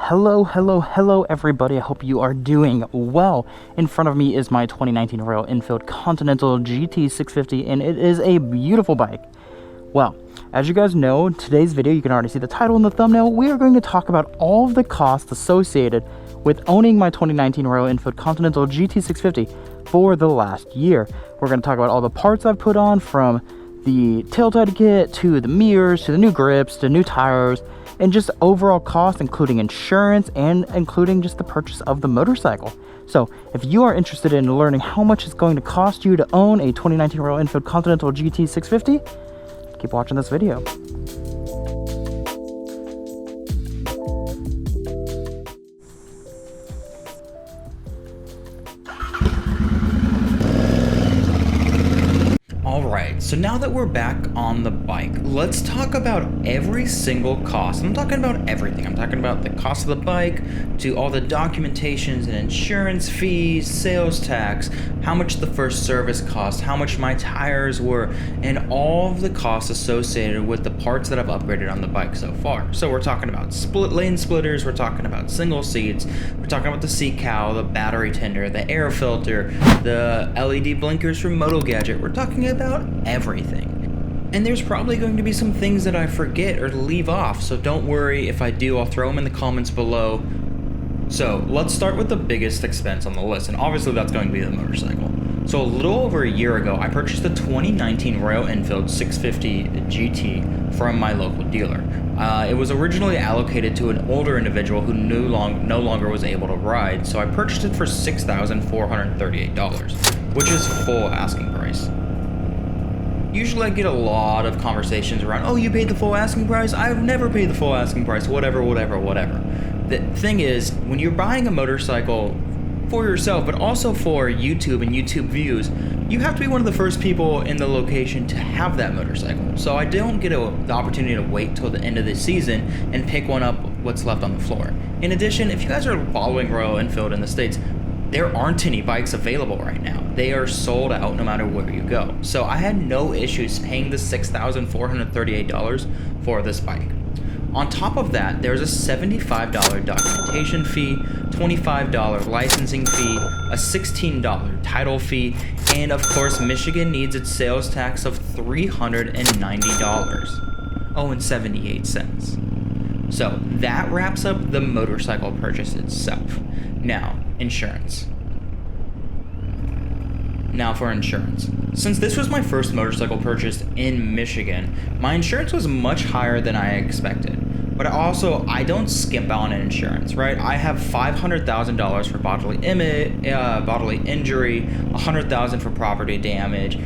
Hello everybody. I hope you are doing well. In front of me is my 2019 Royal Enfield Continental GT650, and it is a beautiful bike. Well, as you guys know, in today's video, you can already see the title in the thumbnail, we are going to talk about all of the costs associated with owning my 2019 Royal Enfield Continental GT650 for the last year. We're going to talk about all the parts I've put on, from the taillight kit to the mirrors to the new grips to new tires, and just overall cost, including insurance and including just the purchase of the motorcycle. So if you are interested in learning how much it's going to cost you to own a 2019 Royal Enfield Continental GT650, keep watching this video. Alright, so now that we're back on the bike, let's talk about every single cost. I'm talking about everything. I'm talking about the cost of the bike, to all the documentations and insurance fees, sales tax, how much the first service cost, how much my tires were, and all of the costs associated with the parts that I've upgraded on the bike so far. So we're talking about split lane splitters, we're talking about single seats, we're talking about the seat cowl, the battery tender, the air filter, the LED blinkers from Moto Gadget. We're talking about everything. And there's probably going to be some things that I forget or leave off, so don't worry. If I do, I'll throw them in the comments below. So let's start with the biggest expense on the list, and obviously that's going to be the motorcycle. So a little over a year ago, I purchased the 2019 Royal Enfield 650 GT from my local dealer. It was originally allocated to an older individual who no longer was able to ride, so I purchased it for $6,438, which is full asking price. Usually I get a lot of conversations around, oh, you paid the full asking price? I've never paid the full asking price, whatever. The thing is, when you're buying a motorcycle for yourself, but also for YouTube and YouTube views, you have to be one of the first people in the location to have that motorcycle. So I don't get the opportunity to wait till the end of the season and pick one up what's left on the floor. In addition, if you guys are following Royal Enfield in the States, there aren't any bikes available right now. They are sold out no matter where you go. So I had no issues paying the $6,438 for this bike. On top of that, there's a $75 documentation fee, $25 licensing fee, a $16 title fee, and of course, Michigan needs its sales tax of $390.78. So that wraps up the motorcycle purchase itself. Now, insurance. Now for insurance. Since this was my first motorcycle purchase in Michigan, my insurance was much higher than I expected. But I don't skimp on insurance, right? I have $500,000 for bodily injury, $100,000 for property damage.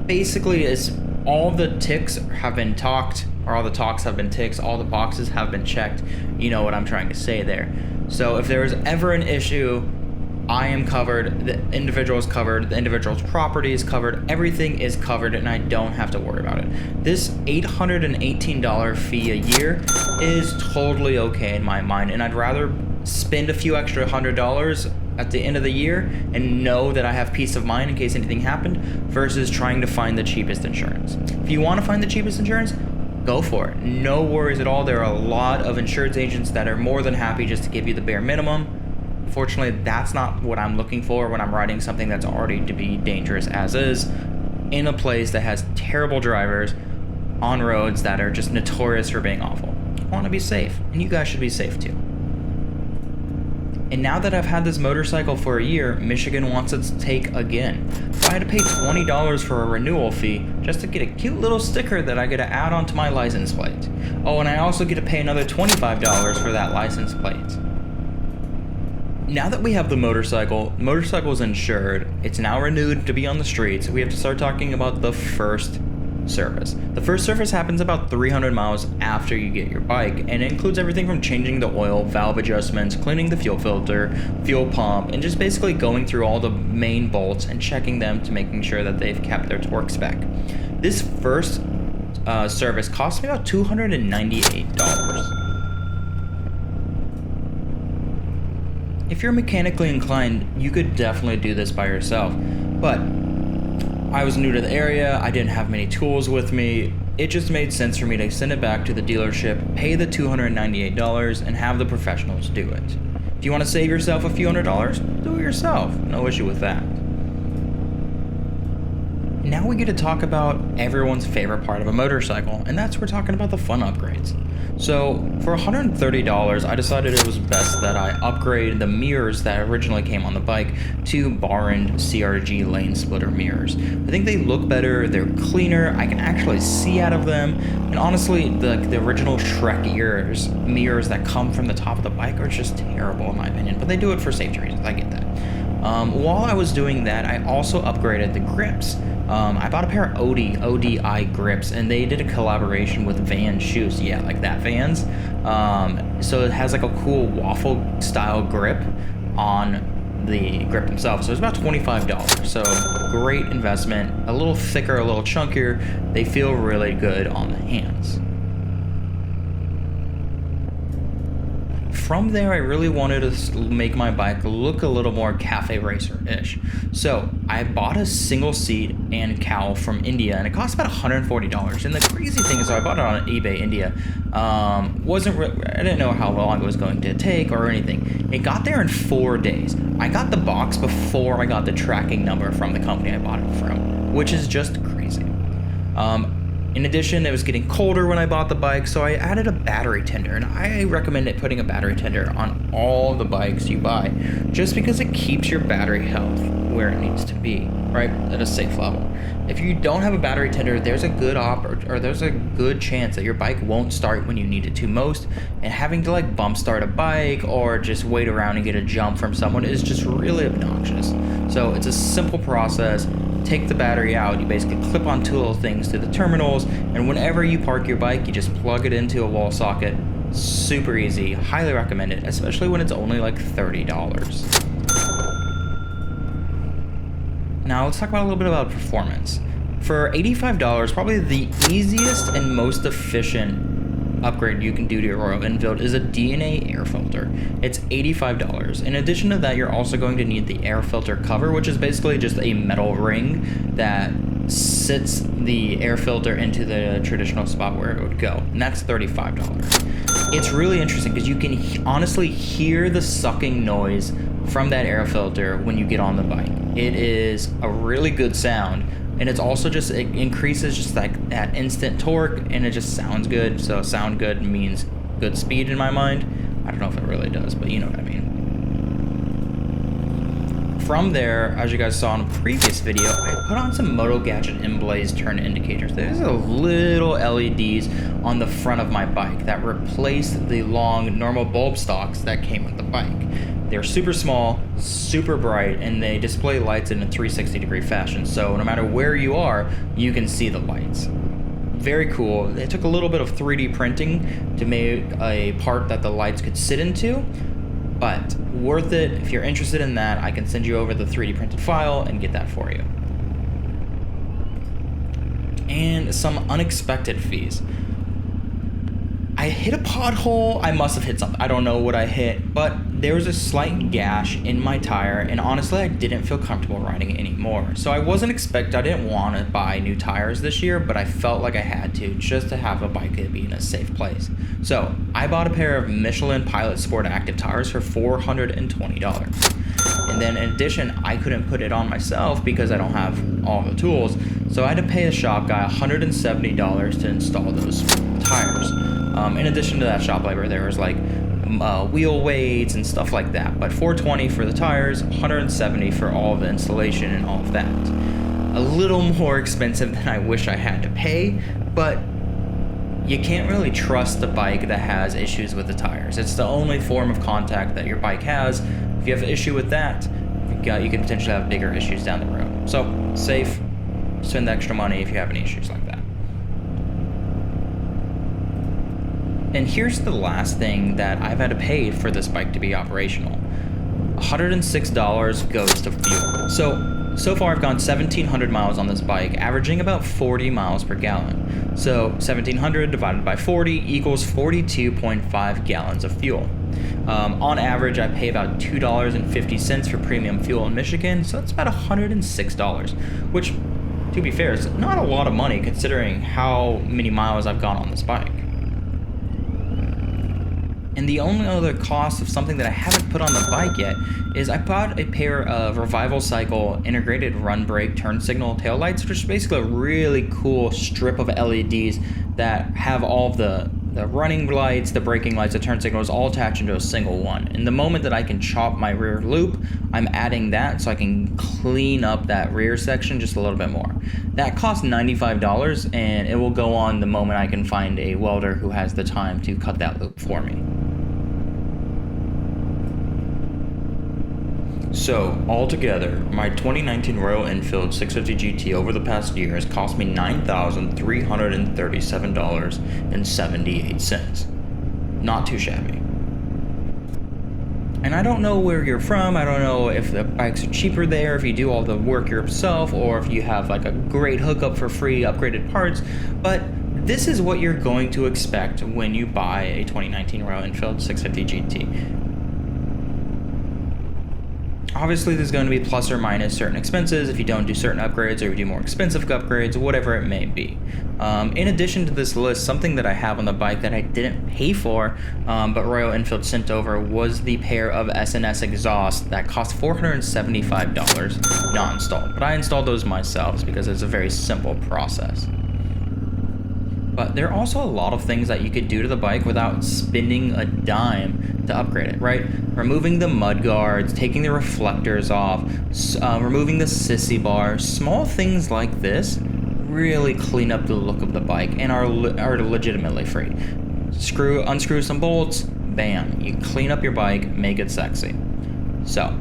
Basically, it's all the ticks have been talked, or all the talks have been ticks, all the boxes have been checked. You know what I'm trying to say there. So if there is ever an issue, I am covered, the individual is covered, the individual's property is covered, everything is covered, and I don't have to worry about it. This $818 fee a year is totally okay in my mind, and I'd rather spend a few extra $100 at the end of the year and know that I have peace of mind in case anything happened, versus trying to find the cheapest insurance. If you want to find the cheapest insurance, go for it. No worries at all. There are a lot of insurance agents that are more than happy just to give you the bare minimum. Fortunately, that's not what I'm looking for when I'm riding something that's already to be dangerous as is, in a place that has terrible drivers, on roads that are just notorious for being awful. I want to be safe, and you guys should be safe too. And now that I've had this motorcycle for a year, Michigan wants its take again. So I had to pay $20 for a renewal fee just to get a cute little sticker that I get to add onto my license plate. Oh, and I also get to pay another $25 for that license plate. Now that we have the motorcycle is insured, it's now renewed to be on the streets, we have to start talking about the first service. The first service happens about 300 miles after you get your bike, and it includes everything from changing the oil, valve adjustments, cleaning the fuel filter, fuel pump, and just basically going through all the main bolts and checking them to making sure that they've kept their torque spec. This first service cost me about $298. If you're mechanically inclined, you could definitely do this by yourself, but I was new to the area, I didn't have many tools with me, it just made sense for me to send it back to the dealership, pay the $298, and have the professionals do it. If you want to save yourself a few $100s, do it yourself. No issue with that. Now we get to talk about everyone's favorite part of a motorcycle, and that's we're talking about the fun upgrades. So for $130, I decided it was best that I upgrade the mirrors that originally came on the bike to bar-end CRG lane splitter mirrors. I think they look better, they're cleaner, I can actually see out of them, and honestly, the original Shrek mirrors that come from the top of the bike are just terrible in my opinion, but they do it for safety reasons, I get that. While I was doing that, I also upgraded the grips. I bought a pair of ODI grips, and they did a collaboration with Vans shoes. Yeah, like that Vans. So it has like a cool waffle style grip on the grip themselves. So it's about $25. So great investment. A little thicker, a little chunkier. They feel really good on the hands. From there, I really wanted to make my bike look a little more cafe racer-ish. So I bought a single seat and cowl from India, and it cost about $140. And the crazy thing is, I bought it on eBay India. I didn't know how long it was going to take or anything. It got there in 4 days. I got the box before I got the tracking number from the company I bought it from, which is just crazy. In addition, it was getting colder when I bought the bike, so I added a battery tender, and I recommend putting a battery tender on all the bikes you buy, just because it keeps your battery health where it needs to be, right, at a safe level. If you don't have a battery tender, there's a good chance that your bike won't start when you need it to most, and having to like bump start a bike or just wait around and get a jump from someone is just really obnoxious. So it's a simple process. Take the battery out, you basically clip on two little things to the terminals, and whenever you park your bike, you just plug it into a wall socket. Super easy, highly recommend it, especially when it's only like $30. Now let's talk about a little bit about performance. For $85, probably the easiest and most efficient upgrade you can do to your Royal Enfield is a DNA air filter. It's $85. In addition to that, you're also going to need the air filter cover, which is basically just a metal ring that sits the air filter into the traditional spot where it would go, and that's $35. It's really interesting because you can honestly hear the sucking noise from that air filter when you get on the bike. It is a really good sound. And it's also just, it increases just like that instant torque, and it just sounds good. So sound good means good speed in my mind. I don't know if it really does, but you know what I mean. From there, as you guys saw in a previous video, I put on some Moto Gadget Emblaze turn indicators. There's a little LEDs on the front of my bike that replaced the long normal bulb stalks that came with the bike. They're super small, super bright, and they display lights in a 360-degree fashion. So no matter where you are, you can see the lights. Very cool. It took a little bit of 3D printing to make a part that the lights could sit into, but worth it. If you're interested in that, I can send you over the 3D printed file and get that for you. And some unexpected fees. I hit a pothole. I must have hit something. I don't know what I hit, but there was a slight gash in my tire, and honestly, I didn't feel comfortable riding it anymore. So I didn't want to buy new tires this year, but I felt like I had to, just to have a bike that be in a safe place. So I bought a pair of Michelin Pilot Sport Active tires for $420. And then in addition, I couldn't put it on myself because I don't have all the tools. So I had to pay a shop guy $170 to install those tires. In addition to that shop labor, there was like wheel weights and stuff like that. But $420 for the tires, $170 for all of the installation and all of that. A little more expensive than I wish I had to pay, but you can't really trust the bike that has issues with the tires. It's the only form of contact that your bike has. If you have an issue with that, you can potentially have bigger issues down the road. So safe, spend the extra money if you have any issues like that. And here's the last thing that I've had to pay for this bike to be operational. $106 goes to fuel. So far I've gone 1,700 miles on this bike, averaging about 40 miles per gallon. So 1,700 divided by 40 equals 42.5 gallons of fuel. On average, I pay about $2.50 for premium fuel in Michigan, so that's about $106, which to be fair, it's not a lot of money considering how many miles I've gone on this bike. And the only other cost of something that I haven't put on the bike yet is I bought a pair of Revival Cycle integrated run brake turn signal taillights, which is basically a really cool strip of LEDs that have all of the running lights, the braking lights, the turn signals all attached into a single one. And the moment that I can chop my rear loop, I'm adding that so I can clean up that rear section just a little bit more. That costs $95 and it will go on the moment I can find a welder who has the time to cut that loop for me. So, altogether, my 2019 Royal Enfield 650 GT over the past year has cost me $9,337.78. Not too shabby. And I don't know where you're from, I don't know if the bikes are cheaper there, if you do all the work yourself, or if you have like a great hookup for free upgraded parts, but this is what you're going to expect when you buy a 2019 Royal Enfield 650 GT. Obviously, there's going to be plus or minus certain expenses if you don't do certain upgrades or you do more expensive upgrades, whatever it may be. In addition to this list, something that I have on the bike that I didn't pay for, but Royal Enfield sent over, was the pair of S&S exhausts that cost $475 not installed. But I installed those myself because it's a very simple process. But there are also a lot of things that you could do to the bike without spending a dime to upgrade it, right? Removing the mud guards, taking the reflectors off, removing the sissy bar, small things like this really clean up the look of the bike and are legitimately free. Unscrew some bolts, bam, you clean up your bike, make it sexy. So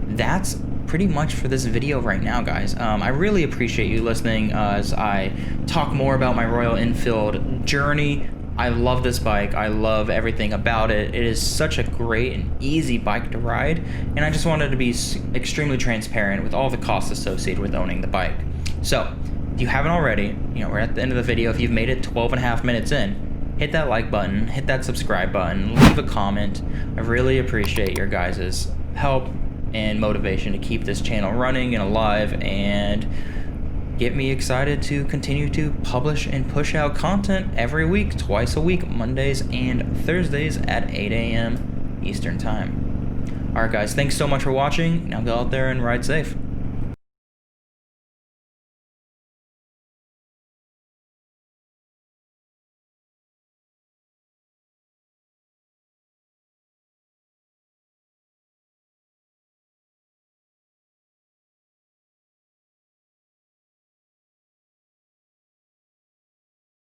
that's pretty much for this video right now, guys. I really appreciate you listening as I talk more about my Royal Enfield journey. I love this bike. I love everything about it. It is such a great and easy bike to ride, and I just wanted to be extremely transparent with all the costs associated with owning the bike. So, if you haven't already, we're at the end of the video. If you've made it 12.5 minutes in, hit that like button, hit that subscribe button, leave a comment. I really appreciate your guys' help and motivation to keep this channel running and alive, and get me excited to continue to publish and push out content every week, twice a week, Mondays and Thursdays at 8 a.m. Eastern Time. Alright guys, thanks so much for watching. Now go out there and ride safe.